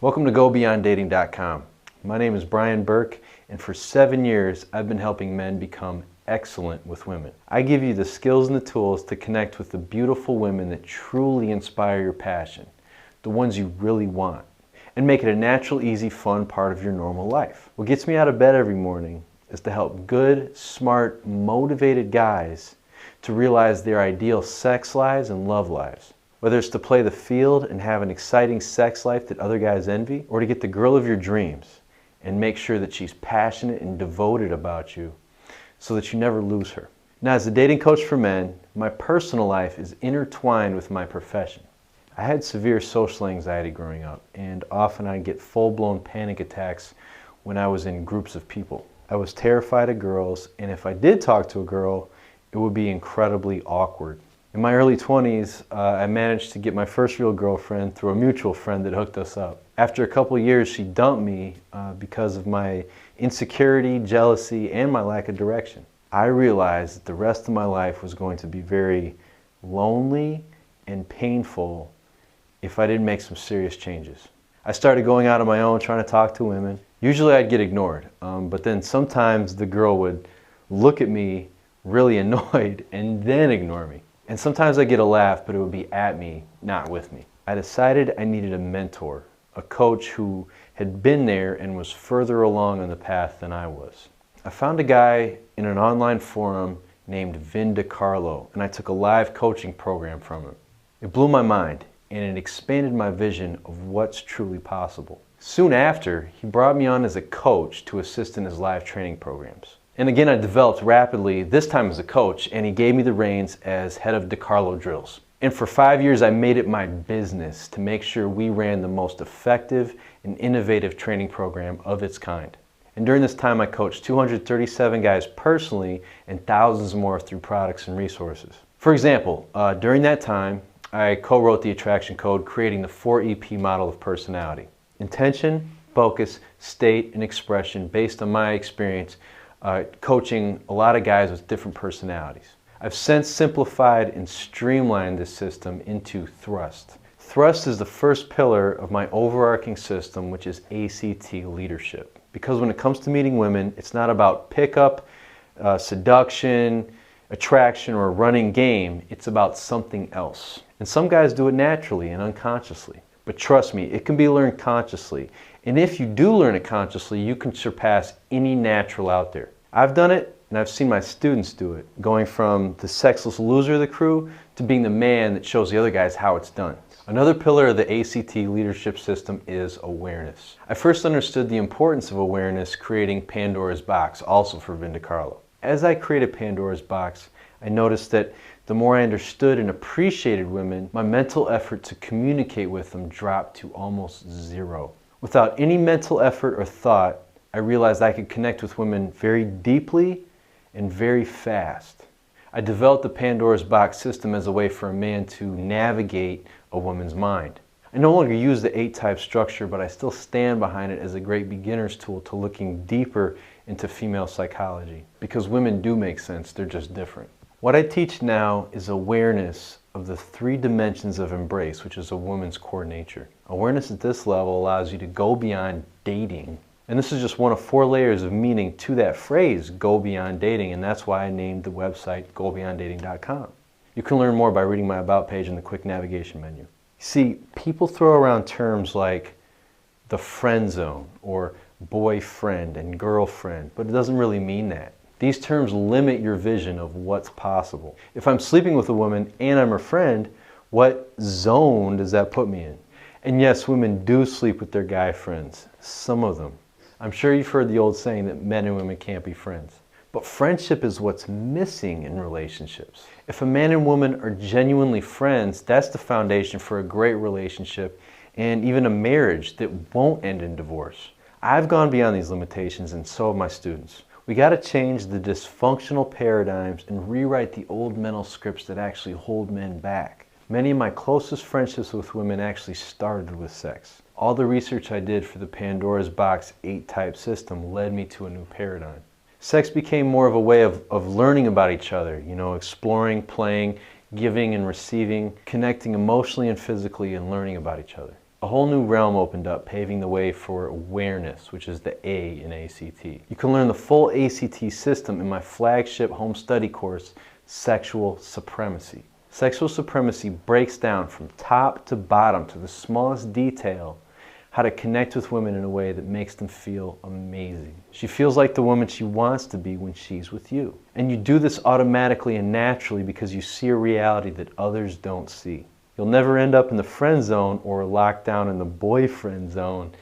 Welcome to GoBeyondDating.com. My name is Brian Burke, and for 7 years I've been helping men become excellent with women. I give you the skills and the tools to connect with the beautiful women that truly inspire your passion, the ones you really want, and make it a natural, easy, fun part of your normal life. What gets me out of bed every morning is to help good, smart, motivated guys to realize their ideal sex lives and love lives. Whether it's to play the field and have an exciting sex life that other guys envy, or to get the girl of your dreams and make sure that she's passionate and devoted about you so that you never lose her. Now, as a dating coach for men, my personal life is intertwined with my profession. I had severe social anxiety growing up, and often I'd get full-blown panic attacks when I was in groups of people. I was terrified of girls, and if I did talk to a girl, it would be incredibly awkward. In my early 20s, I managed to get my first real girlfriend through a mutual friend that hooked us up. After a couple of years, she dumped me because of my insecurity, jealousy, and my lack of direction. I realized that the rest of my life was going to be very lonely and painful if I didn't make some serious changes. I started going out on my own, trying to talk to women. Usually I'd get ignored, but then sometimes the girl would look at me really annoyed and then ignore me. And sometimes I'd get a laugh, but it would be at me, not with me. I decided I needed a mentor, a coach who had been there and was further along on the path than I was. I found a guy in an online forum named Vin DiCarlo, and I took a live coaching program from him. It blew my mind, and it expanded my vision of what's truly possible. Soon after, he brought me on as a coach to assist in his live training programs. And again, I developed rapidly, this time as a coach, and he gave me the reins as head of DiCarlo Drills. And for 5 years, I made it my business to make sure we ran the most effective and innovative training program of its kind. And during this time, I coached 237 guys personally and thousands more through products and resources. For example, during that time, I co-wrote the Attraction Code, creating the 4EP model of personality. Intention, focus, state, and expression based on my experience coaching a lot of guys with different personalities. I've since simplified and streamlined this system into Thrust. Thrust is the first pillar of my overarching system, which is ACT leadership. Because when it comes to meeting women, it's not about pickup, seduction, attraction, or running game. It's about something else. And some guys do it naturally and unconsciously. But trust me, it can be learned consciously. And if you do learn it consciously, you can surpass any natural out there. I've done it, and I've seen my students do it, going from the sexless loser of the crew to being the man that shows the other guys how it's done. Another pillar of the ACT leadership system is awareness. I first understood the importance of awareness creating Pandora's Box, also for Vin DiCarlo. As I created Pandora's Box, I noticed that the more I understood and appreciated women, my mental effort to communicate with them dropped to almost zero. Without any mental effort or thought, I realized I could connect with women very deeply and very fast. I developed the Pandora's Box system as a way for a man to navigate a woman's mind. I no longer use the 8-type structure, but I still stand behind it as a great beginner's tool to looking deeper into female psychology. Because women do make sense, they're just different. What I teach now is awareness of the 3 dimensions of embrace, which is a woman's core nature. Awareness at this level allows you to go beyond dating. And this is just one of 4 layers of meaning to that phrase, go beyond dating, and that's why I named the website GoBeyondDating.com. You can learn more by reading my About page in the quick navigation menu. See, people throw around terms like the friend zone or boyfriend and girlfriend, but it doesn't really mean that. These terms limit your vision of what's possible. If I'm sleeping with a woman and I'm her friend, what zone does that put me in? And yes, women do sleep with their guy friends, some of them. I'm sure you've heard the old saying that men and women can't be friends. But friendship is what's missing in relationships. If a man and woman are genuinely friends, that's the foundation for a great relationship and even a marriage that won't end in divorce. I've gone beyond these limitations, and so have my students. We got to change the dysfunctional paradigms and rewrite the old mental scripts that actually hold men back. Many of my closest friendships with women actually started with sex. All the research I did for the Pandora's Box 8-type system led me to a new paradigm. Sex became more of a way of learning about each other, exploring, playing, giving and receiving, connecting emotionally and physically, and learning about each other. A whole new realm opened up, paving the way for awareness, which is the A in ACT. You can learn the full ACT system in my flagship home study course, Sexual Supremacy. Sexual Supremacy breaks down from top to bottom to the smallest detail how to connect with women in a way that makes them feel amazing. She feels like the woman she wants to be when she's with you. And you do this automatically and naturally because you see a reality that others don't see. You'll never end up in the friend zone or locked down in the boyfriend zone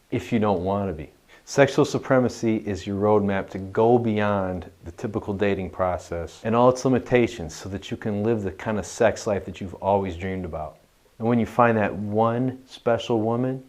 if you don't want to be. Sexual Supremacy is your roadmap to go beyond the typical dating process and all its limitations so that you can live the kind of sex life that you've always dreamed about. And when you find that one special woman,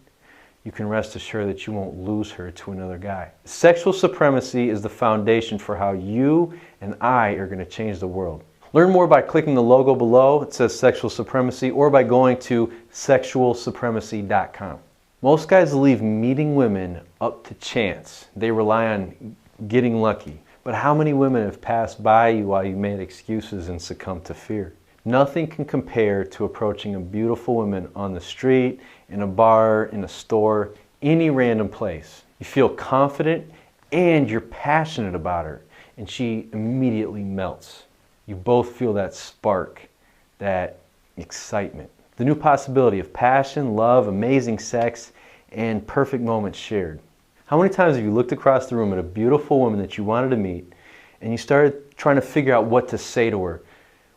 you can rest assured that you won't lose her to another guy. Sexual Supremacy is the foundation for how you and I are going to change the world. Learn more by clicking the logo below. It says Sexual Supremacy, or by going to sexualsupremacy.com. Most guys leave meeting women up to chance. They rely on getting lucky. But how many women have passed by you while you made excuses and succumbed to fear? Nothing can compare to approaching a beautiful woman on the street, in a bar, in a store, any random place. You feel confident and you're passionate about her, and she immediately melts. You both feel that spark, that excitement. The new possibility of passion, love, amazing sex, and perfect moments shared. How many times have you looked across the room at a beautiful woman that you wanted to meet, and you started trying to figure out what to say to her,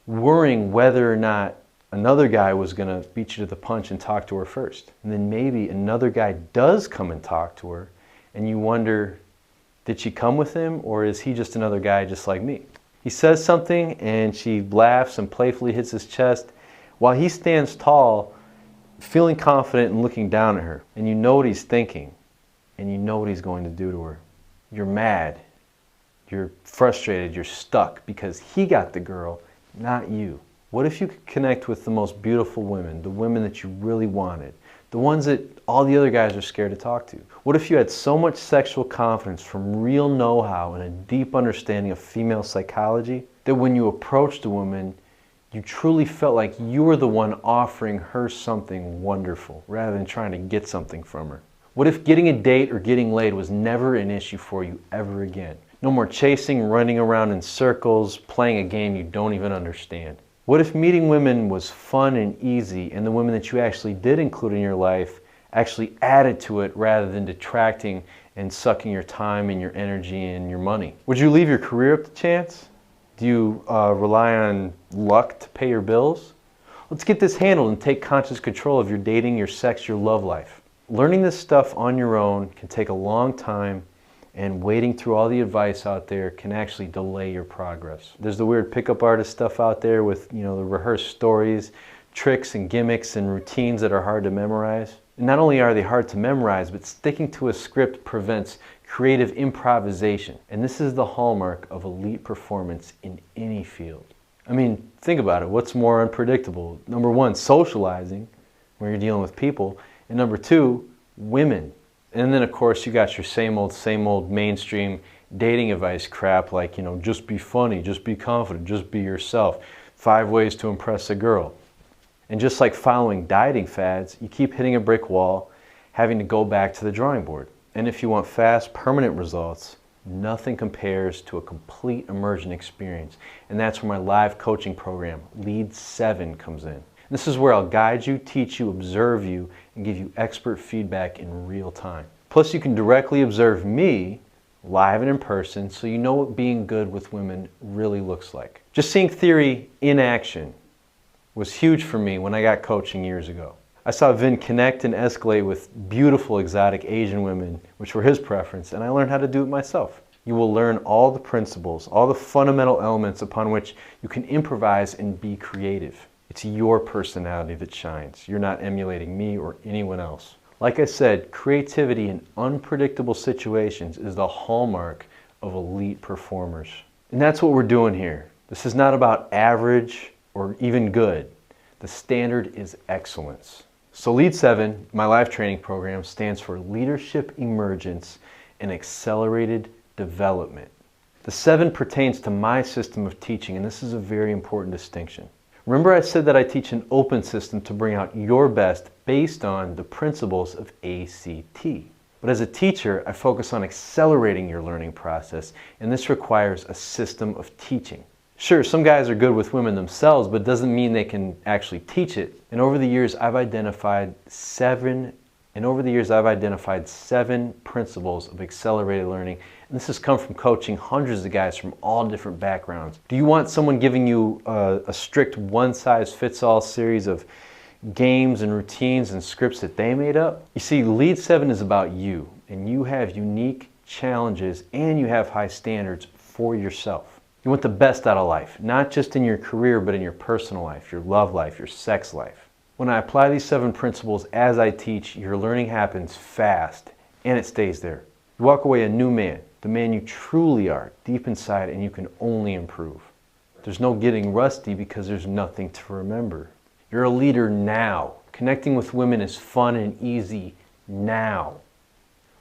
worrying whether or not another guy was going to beat you to the punch and talk to her first? And then maybe another guy does come and talk to her, and you wonder, did she come with him, or is he just another guy just like me? He says something and she laughs and playfully hits his chest while he stands tall, feeling confident and looking down at her. And you know what he's thinking, and you know what he's going to do to her. You're mad, you're frustrated, you're stuck because he got the girl, not you. What if you could connect with the most beautiful women, the women that you really wanted, the ones that all the other guys are scared to talk to? What if you had so much sexual confidence from real know-how and a deep understanding of female psychology that when you approached a woman, you truly felt like you were the one offering her something wonderful rather than trying to get something from her? What if getting a date or getting laid was never an issue for you ever again? No more chasing, running around in circles, playing a game you don't even understand. What if meeting women was fun and easy, and the women that you actually did include in your life actually added to it rather than detracting and sucking your time and your energy and your money? Would you leave your career up to chance? Do you rely on luck to pay your bills? Let's get this handled and take conscious control of your dating, your sex, your love life. Learning this stuff on your own can take a long time, and wading through all the advice out there can actually delay your progress. There's the weird pickup artist stuff out there with, the rehearsed stories, tricks and gimmicks and routines that are hard to memorize. And not only are they hard to memorize, but sticking to a script prevents creative improvisation. And this is the hallmark of elite performance in any field. I mean, think about it. What's more unpredictable? Number one, socializing, where you're dealing with people. And number two, women. And then, of course, you got your same old mainstream dating advice crap like, just be funny, just be confident, just be yourself. 5 ways to impress a girl. And just like following dieting fads, you keep hitting a brick wall, having to go back to the drawing board. And if you want fast, permanent results, nothing compares to a complete immersion experience. And that's where my live coaching program, Lead 7, comes in. This is where I'll guide you, teach you, observe you, and give you expert feedback in real time. Plus, you can directly observe me live and in person, so you know what being good with women really looks like. Just seeing theory in action was huge for me when I got coaching years ago. I saw Vin connect and escalate with beautiful exotic Asian women, which were his preference, and I learned how to do it myself. You will learn all the principles, all the fundamental elements upon which you can improvise and be creative. It's your personality that shines. You're not emulating me or anyone else. Like I said, creativity in unpredictable situations is the hallmark of elite performers. And that's what we're doing here. This is not about average or even good. The standard is excellence. So Lead 7, my live training program, stands for Leadership Emergence and Accelerated Development. The 7 pertains to my system of teaching, and this is a very important distinction. Remember I said that I teach an open system to bring out your best based on the principles of ACT. But as a teacher, I focus on accelerating your learning process, and this requires a system of teaching. Sure, some guys are good with women themselves, but it doesn't mean they can actually teach it. And over the years, I've identified seven principles of accelerated learning. And this has come from coaching hundreds of guys from all different backgrounds. Do you want someone giving you a strict one-size-fits-all series of games and routines and scripts that they made up? You see, Lead 7 is about you, and you have unique challenges and you have high standards for yourself. You want the best out of life, not just in your career, but in your personal life, your love life, your sex life. When I apply these 7 principles as I teach, your learning happens fast and it stays there. You walk away a new man, the man you truly are, deep inside, and you can only improve. There's no getting rusty because there's nothing to remember. You're a leader now. Connecting with women is fun and easy now.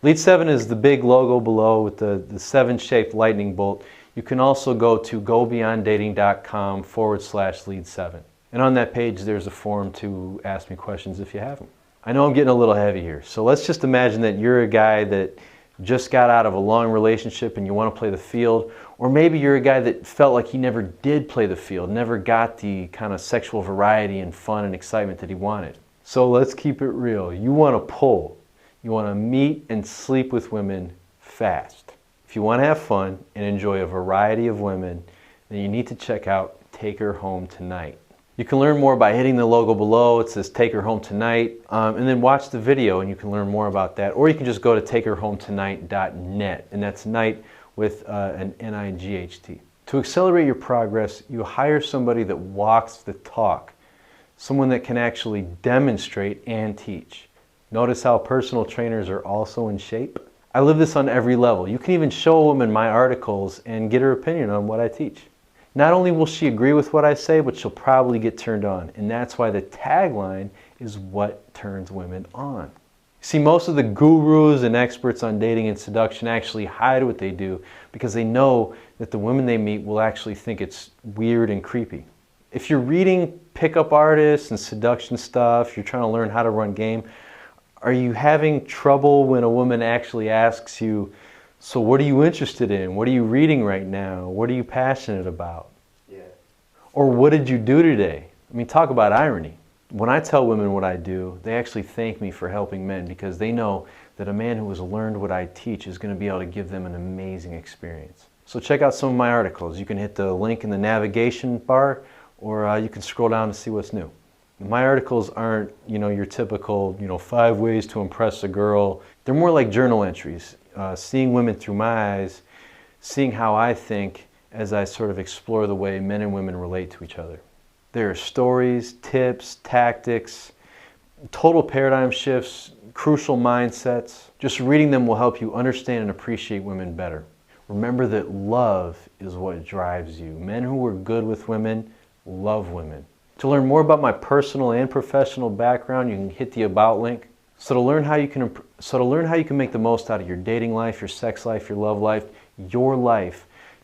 Lead 7 is the big logo below with the 7-shaped lightning bolt. You can also go to gobeyonddating.com/lead7. And on that page, there's a form to ask me questions if you have them. I know I'm getting a little heavy here, so let's just imagine that you're a guy that just got out of a long relationship and you want to play the field, or maybe you're a guy that felt like he never did play the field, never got the kind of sexual variety and fun and excitement that he wanted. So let's keep it real. You want to pull. You want to meet and sleep with women fast. If you want to have fun and enjoy a variety of women, then you need to check out Take Her Home Tonight. You can learn more by hitting the logo below. It says Take Her Home Tonight, and then watch the video and you can learn more about that. Or you can just go to takeherhometonight.net, and that's night with an N-I-G-H-T. To accelerate your progress, you hire somebody that walks the talk, someone that can actually demonstrate and teach. Notice how personal trainers are also in shape? I live this on every level. You can even show a woman my articles and get her opinion on what I teach. Not only will she agree with what I say, but she'll probably get turned on. And that's why the tagline is what turns women on. See, most of the gurus and experts on dating and seduction actually hide what they do because they know that the women they meet will actually think it's weird and creepy. If you're reading pickup artists and seduction stuff, you're trying to learn how to run game, are you having trouble when a woman actually asks you, so what are you interested in? What are you reading right now? What are you passionate about? Yeah. Or what did you do today? I mean, talk about irony. When I tell women what I do, they actually thank me for helping men because they know that a man who has learned what I teach is going to be able to give them an amazing experience. So check out some of my articles. You can hit the link in the navigation bar, or you can scroll down to see what's new. My articles aren't, your typical, 5 ways to impress a girl. They're more like journal entries. Seeing women through my eyes, seeing how I think as I sort of explore the way men and women relate to each other. There are stories, tips, tactics, total paradigm shifts, crucial mindsets. Just reading them will help you understand and appreciate women better. Remember that love is what drives you. Men who are good with women love women. To learn more about my personal and professional background, you can hit the About link. So to learn how you can make the most out of your dating life, your sex life, your love life,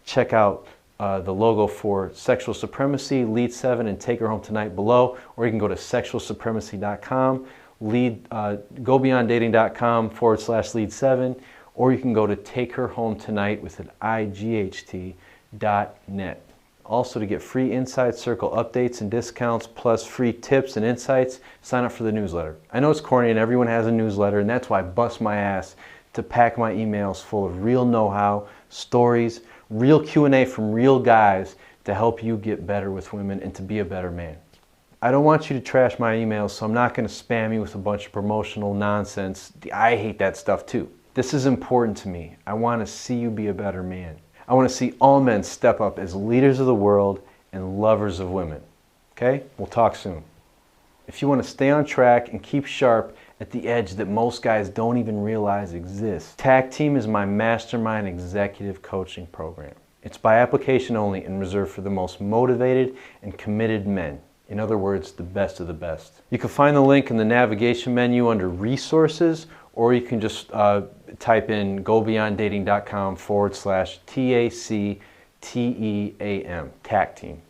check out the logo for Sexual Supremacy, Lead 7, and Take Her Home Tonight below, or you can go to sexualsupremacy.com, gobeyonddating.com/lead7, or you can go to takeherhometonight with an IGHT.net. Also, to get free Inside Circle updates and discounts, plus free tips and insights, sign up for the newsletter. I know it's corny and everyone has a newsletter, and that's why I bust my ass to pack my emails full of real know-how, stories, real Q&A from real guys to help you get better with women and to be a better man. I don't want you to trash my emails, so I'm not going to spam you with a bunch of promotional nonsense. I hate that stuff too. This is important to me. I want to see you be a better man. I want to see all men step up as leaders of the world and lovers of women. Okay? We'll talk soon. If you want to stay on track and keep sharp at the edge that most guys don't even realize exists, Tag Team is my mastermind executive coaching program. It's by application only and reserved for the most motivated and committed men. In other words, the best of the best. You can find the link in the navigation menu under Resources, or you can just type in gobeyonddating.com/TACTEAM, TAC Team.